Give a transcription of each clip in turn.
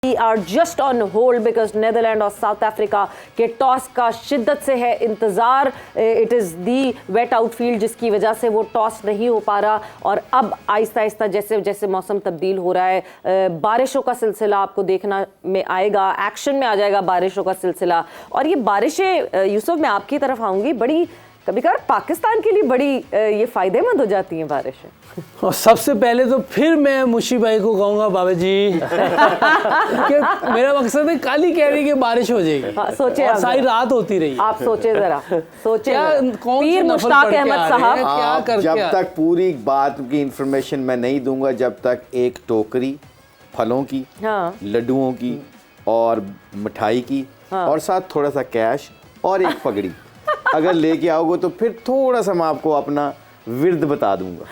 Are just on hold because Netherland और South Africa के toss का शिद्दत से है इंतजार। It is the wet outfield जिसकी वजह से वो टॉस नहीं हो पा रहा और अब आहिस्ता आहिस्ता जैसे जैसे मौसम तब्दील हो रहा है बारिशों का सिलसिला आपको देखना में आएगा, एक्शन में आ जाएगा बारिशों का सिलसिला। और ये बारिशें यूसुफ मैं आपकी तरफ आऊँगी, बड़ी कभी कभार पाकिस्तान के लिए बड़ी ये फ़ायदेमंद हो जाती हैं बारिशें। और सबसे पहले तो फिर मैं मुशी भाई को कहूँगा बाबा जी कि मेरा मकसद है काली कह रही कि बारिश हो जाएगी। हाँ, सोचे और सारी रात होती रही। आप सोचे जरा, सोचे पीर मुश्ताक अहमद साहब क्या कर जब तक पूरी बात की इंफॉर्मेशन मैं नहीं दूंगा, जब तक एक टोकरी फलों की, हाँ, लड्डुओं की और मिठाई की, हाँ, और साथ थोड़ा सा कैश और एक पगड़ी अगर लेके आओगे तो फिर थोड़ा सा मैं आपको अपना विर्द बता दूंगा।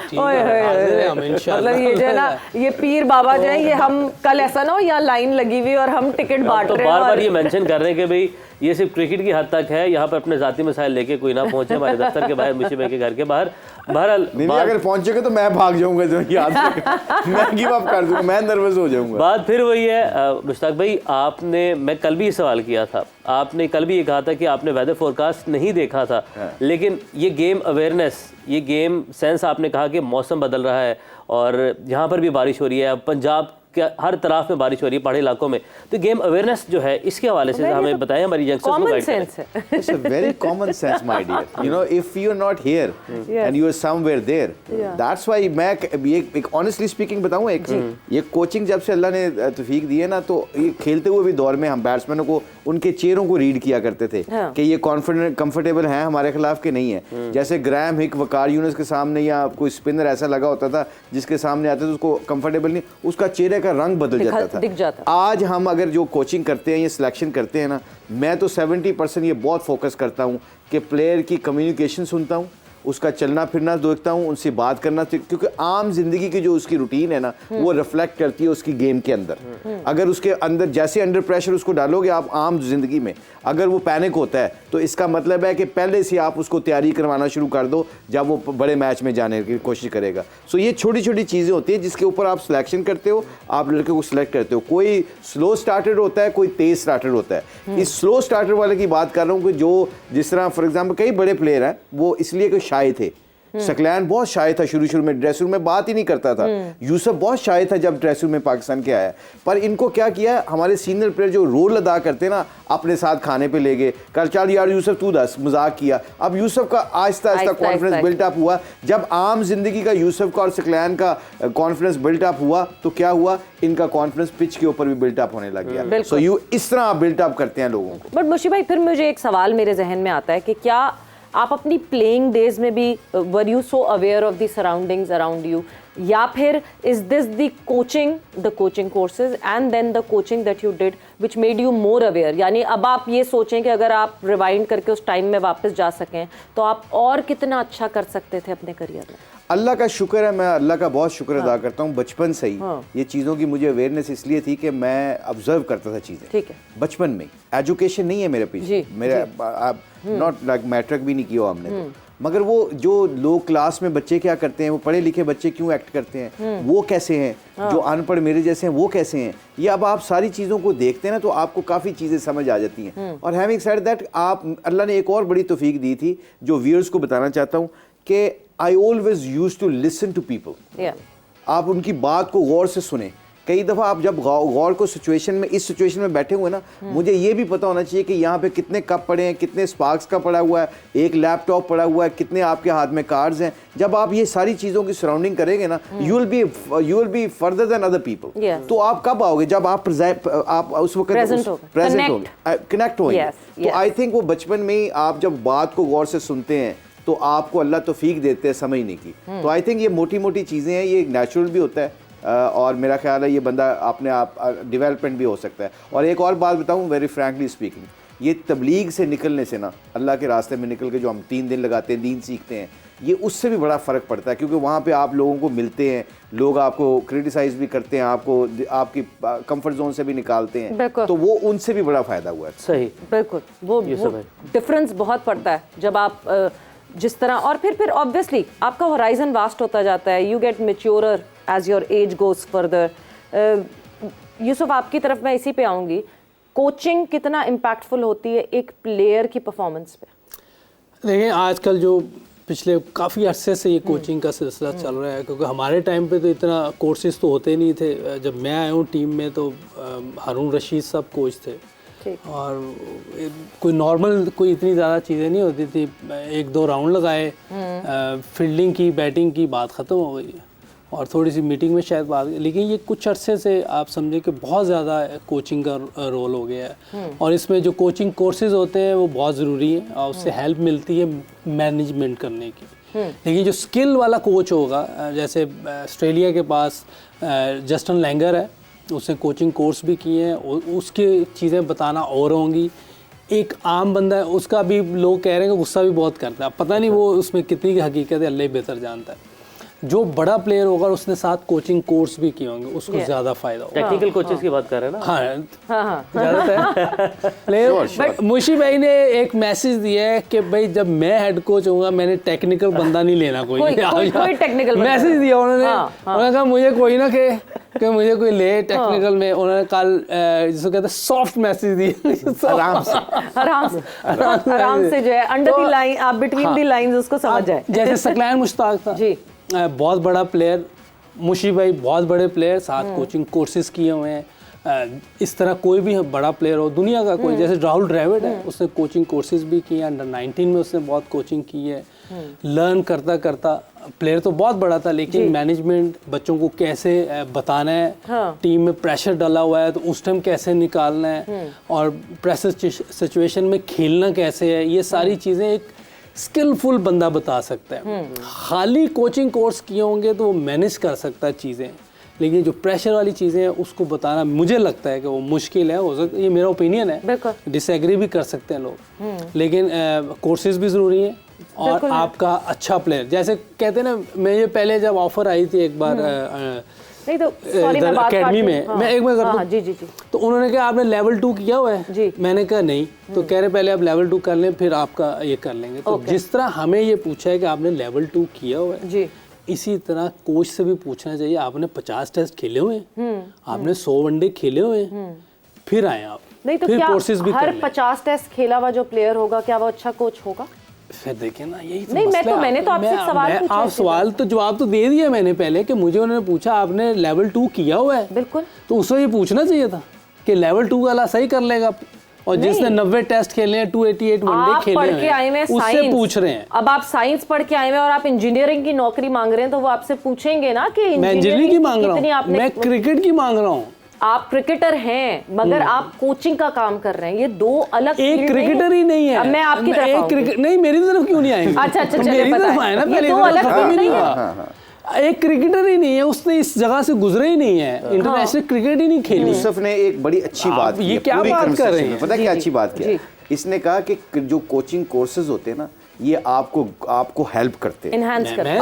मतलब ये जो है ना, ये पीर बाबा जो है, ये हम कल ऐसा ना हो यहाँ लाइन लगी हुई और हम टिकट बांट रहे हैं। बार बार ये मेंशन कर रहे हैं कि भाई ये सिर्फ क्रिकेट की हद तक है, यहाँ पर अपने जाती मसाइल लेके कोई ना पहुंचे हमारे दफ्तर के बाहर, मुशी भाई के घर के बाहर। बहरहाल अगर पहुंचेगा तो मैं भाग जाऊंगा, जो याद मैं गिव अप कर दूंगा, मैं नर्वस हो जाऊंगा। बात फिर वही है मुश्ताक भाई, आपने, मैं कल भी सवाल किया था, आपने कल भी ये कहा था कि आपने वेदर फोरकास्ट नहीं देखा था, लेकिन ये गेम अवेयरनेस, ये गेम सेंस, आपने कहा कि मौसम बदल रहा है और यहाँ पर भी बारिश हो रही है, पंजाब के हर तरफ में बारिश हो रही है, पहाड़ी इलाकों में, तो गेम अवेयरनेस जो है इसके हवाले से हमें बताएं, हमारी यंगस्टर्स को गाइड करें। It's a very common sense, my dear. You know, if you're not here and you're somewhere there, that's why मैं एक honestly speaking बताऊँ, एक ये कोचिंग जब से अल्लाह ने तौफीक दी है ना, तो ये खेलते हुए भी दौर में हम बैट्समैनों को उनके चेहरों को रीड किया करते थे कि ये कॉन्फिडेंट कंफर्टेबल हैं हमारे खिलाफ के नहीं है। जैसे ग्राहम हिक, वकार यूनुस के सामने या कोई स्पिनर ऐसा लगा होता था जिसके सामने आते थे उसको कंफर्टेबल नहीं, उसका चेहरे का रंग बदल जाता था। आज हम अगर जो कोचिंग करते हैं या सिलेक्शन करते हैं ना, मैं तो 70% ये बहुत फोकस करता हूँ कि प्लेयर की कम्युनिकेशन सुनता हूँ, उसका चलना फिरना देखता हूँ, उनसे बात करना, क्योंकि आम जिंदगी की जो उसकी रूटीन है ना, वो रिफ्लेक्ट करती है उसकी गेम के अंदर। अगर उसके अंदर जैसे अंडर प्रेशर उसको डालोगे आप आम जिंदगी में, अगर वो पैनिक होता है तो इसका मतलब है कि पहले से आप उसको तैयारी करवाना शुरू कर दो जब वो बड़े मैच में जाने की कोशिश करेगा। सो ये छोटी छोटी चीज़ें होती हैं जिसके ऊपर आप सिलेक्शन करते हो, आप लड़के को सिलेक्ट करते हो। कोई स्लो स्टार्टर होता है, कोई तेज स्टार्टर होता है। इस स्लो स्टार्टर वाले की बात कर रहा हूँ कि जो जिस तरह फॉर एग्जाम्पल कई बड़े प्लेयर हैं, वो इसलिए कि शाय थे। सकलैन बहुत शाय था शुरू में, ड्रेसिंग रूम में बात ही नहीं करता था। यूसुफ बहुत शाय था जब ड्रेसिंग रूम में पाकिस्तान के आया, पर इनको क्या किया, हमारे सीनियर प्लेयर जो रोल अदा करते ना, अपने साथ खाने पे ले गए, कल चल यार यूसुफ तू दस, मजाक किया। अब यूसुफ का आहिस्ता आहिस्ता कॉन्फिडेंस बिल्टअप हुआ। जब आम जिंदगी का यूसुफ का और सकलैन का कॉन्फिडेंस बिल्टअप हुआ तो क्या हुआ, इनका कॉन्फिडेंस पिच के ऊपर भी बिल्टअप होने लग गया। सो यू इस तरह आप बिल्टअप करते हैं लोगों को। बट मुशी भाई, फिर मुझे एक सवाल मेरे जहन में आता है कि क्या आप अपनी प्लेइंग डेज में भी were you so aware of the surroundings around you, या फिर is this the coaching courses and then the coaching that you did which made you more aware? यानी अब आप ये सोचें कि अगर आप रिवाइंड करके उस टाइम में वापस जा सकें तो आप और कितना अच्छा कर सकते थे अपने करियर में? अल्लाह का शुक्र है, मैं अल्लाह का बहुत शुक्र अदा करता हूँ। बचपन से ही ये चीज़ों की मुझे अवेयरनेस इसलिए थी कि मैं ऑब्जर्व करता था चीज़ें। ठीक है, बचपन में एजुकेशन नहीं है मेरे पीछे, मेरा नॉट लाइक मैट्रिक भी नहीं किया हमने तो। मगर वो जो लो क्लास में बच्चे क्या करते हैं, वो पढ़े लिखे बच्चे क्यों एक्ट करते हैं, वो कैसे हैं, जो अनपढ़ मेरे जैसे हैं वो कैसे हैं, ये अब आप सारी चीज़ों को देखते हैं ना तो आपको काफ़ी चीज़ें समझ आ जाती हैं। और हैविंग सेड दैट, आप अल्लाह ने एक और बड़ी तौफीक दी थी जो व्यूअर्स को बताना चाहता हूँ कि I always used to listen to people. आप उनकी बात को गौर से सुने। कई दफ़ा आप जब गौर को सिचुएशन में, इस सिचुएशन में बैठे हुए ना, मुझे ये भी पता होना चाहिए कि यहाँ पे कितने कप पड़े हैं, कितने स्पार्क्स का पड़ा हुआ है, एक लैपटॉप पड़ा हुआ है, कितने आपके हाथ में कार्ड्स हैं। जब आप ये सारी चीज़ों की सराउंडिंग करेंगे ना, you will be further than other people. तो आप कब आओगे, जब आप उस वक्त प्रेजेंट होंगे, कनेक्ट होंगे। तो आई थिंक वो बचपन में ही आप जब बात को गौर से सुनते हैं तो आपको अल्लाह तौफीक देते हैं समझने की। तो आई थिंक ये मोटी मोटी चीज़ें हैं, ये नेचुरल भी होता है और मेरा ख्याल है ये बंदा अपने आप डेवलपमेंट भी हो सकता है। और एक और बात बताऊं, वेरी फ्रैंकली स्पीकिंग, ये तबलीग से निकलने से ना, अल्लाह के रास्ते में निकल के जो हम 3 दिन लगाते हैं, दीन सीखते हैं, ये उससे भी बड़ा फ़र्क पड़ता है, क्योंकि वहाँ पे आप लोगों को मिलते हैं, लोग आपको क्रिटिसाइज़ भी करते हैं, आपको आपकी कंफर्ट जोन से भी निकालते हैं, तो वो उनसे भी बड़ा फ़ायदा हुआ है। सही, बिल्कुल, वो डिफरेंस बहुत पड़ता है जब आप जिस तरह, और फिर ऑब्वियसली आपका होराइजन वास्ट होता जाता है, you get maturer as your age goes further. Yusuf आपकी तरफ मैं इसी पे आऊंगी, कोचिंग कितना इम्पैक्टफुल होती है एक प्लेयर की परफॉर्मेंस पे? देखिए आजकल जो पिछले काफ़ी अरसे से ये कोचिंग का सिलसिला चल रहा है, क्योंकि हमारे टाइम पे तो इतना कोर्सेज तो होते नहीं थे। जब मैं आया हूँ टीम में तो हारून रशीद साहब कोच थे, और कोई नॉर्मल कोई इतनी ज़्यादा चीज़ें नहीं होती थी। 1-2 राउंड लगाए, फील्डिंग की, बैटिंग की, बात ख़त्म हो गई, और थोड़ी सी मीटिंग में शायद बात। लेकिन ये कुछ अरसे से आप समझे कि बहुत ज़्यादा कोचिंग का रोल हो गया है, और इसमें जो कोचिंग कोर्सेज होते हैं वो बहुत ज़रूरी है, और उससे हेल्प मिलती है मैनेजमेंट करने की। लेकिन जो स्किल वाला कोच होगा, जैसे ऑस्ट्रेलिया के पास जस्टिन लैंगर है, उसने कोचिंग कोर्स भी किए हैं, उसकी चीज़ें बताना और होंगी। एक आम बंदा है, उसका भी लोग कह रहे हैं कि गुस्सा भी बहुत करता है, पता नहीं वो उसमें कितनी की हकीकत है, अल्लाह ही बेहतर जानता है। जो बड़ा प्लेयर होगा उसने साथ कोचिंग कोर्स भी किए होंगे, उसको ज़्यादा फायदा होगा। टेक्निकल कोचेस की बात कर रहे हैं ना? हाँ ज़्यादातर। मुशी भाई ने एक मैसेज दिया है कि भाई जब मैं हेड कोच होऊंगा मैंने टेक्निकल बंदा नहीं लेना, कोई टेक्निकल मैसेज दिया उन्होंने। उन्होंने कहा मुझे कोई ना कि मुझे कोई ले टेक्निकल में। उन्होंने कल जिसको कहते हैं सॉफ्ट मैसेज दिया, आराम से जो है अंडर द लाइन, आप बिटवीन द लाइंस उसको समझ जाए। जैसे सकलैन मुश्ताक था जी, बहुत बड़ा प्लेयर, मुशी भाई बहुत बड़े प्लेयर, साथ कोचिंग कोर्सेज किए हुए हैं। इस तरह कोई भी बड़ा प्लेयर हो दुनिया का, कोई जैसे राहुल द्रविड़ है, उसने कोचिंग कोर्सेज भी किए, अंडर 19 में उसने बहुत कोचिंग की है। लर्न करता करता प्लेयर तो बहुत बड़ा था, लेकिन मैनेजमेंट, बच्चों को कैसे बताना है, टीम में प्रेशर डाला हुआ है तो उस टाइम कैसे निकालना है, और प्रेशर सिचुएशन में खेलना कैसे है, ये सारी चीज़ें एक स्किलफुल बंदा बता सकता है। खाली कोचिंग कोर्स किए होंगे तो वो मैनेज कर सकता है चीज़ें, लेकिन जो प्रेशर वाली चीज़ें हैं उसको बताना मुझे लगता है कि वो मुश्किल है। हो सकता है, ये मेरा ओपिनियन है, डिसएग्री भी कर सकते हैं लोग, लेकिन कोर्सेज भी ज़रूरी हैं, और आपका अच्छा प्लेयर, जैसे कहते हैं ना, मैं ये पहले जब ऑफर आई थी एक बार नहीं तो सॉरी मैं बात अकेडमी में, मैं एक बार कर दूं, जी जी जी, तो उन्होंने कहा आपने लेवल 2 किया हुआ है जी? मैंने कहा नहीं, तो कह रहे पहले आप लेवल 2 कर लें फिर आपका ये कर लेंगे। तो जिस तरह हमें ये पूछा है कि आपने लेवल 2 किया हुआ है जी, इसी तरह कोच से भी पूछना चाहिए आपने 50 टेस्ट खेले हुए हैं, आपने 100 वनडे खेले हुए हैं, फिर आए आप। नहीं तो क्या हर 50 टेस्ट खेला हुआ जो प्लेयर होगा क्या वो अच्छा कोच होगा? फिर देखें ना, यही तो नहीं, मैंने तो आपसे सवाल पूछा। आप सवाल तो जवाब तो दे दिया मैंने पहले, कि मुझे उन्होंने पूछा आपने लेवल 2 किया हुआ है, बिल्कुल, तो उससे ये पूछना चाहिए था कि लेवल 2 वाला सही कर लेगा, और जिसने 90 टेस्ट खेले हैं, 288 वनडे खेले हैं, उससे पूछ रहे हैं। अब आप साइंस पढ़ के आए हैं और आप इंजीनियरिंग की नौकरी मांग रहे हैं, तो वो आपसे पूछेंगे ना कि मैं इंजीनियरिंग की मांग रहा हूँ, मैं क्रिकेट की मांग रहा हूँ। आप क्रिकेटर हैं मगर आप कोचिंग का काम कर रहे हैं, ये दो अलग। एक क्रिकेटर ही नहीं है। अब मैं आपकी तरफ नहीं, मेरी तरफ क्यों नहीं आएंगे? अच्छा, मेरी तरफ आए ना, पहले एक क्रिकेटर ही नहीं है, उसने इस जगह से गुजरे ही नहीं है, इंटरनेशनल क्रिकेट ही नहीं खेली। यूसुफ ने एक बड़ी अच्छी बात की, ये क्या बात कर रहे हैं? पता है क्या अच्छी बात की? इसने कहा कि जो कोचिंग कोर्सेज होते हैं ना, ये आपको हेल्प करते हैं, एनहांस करते हैं।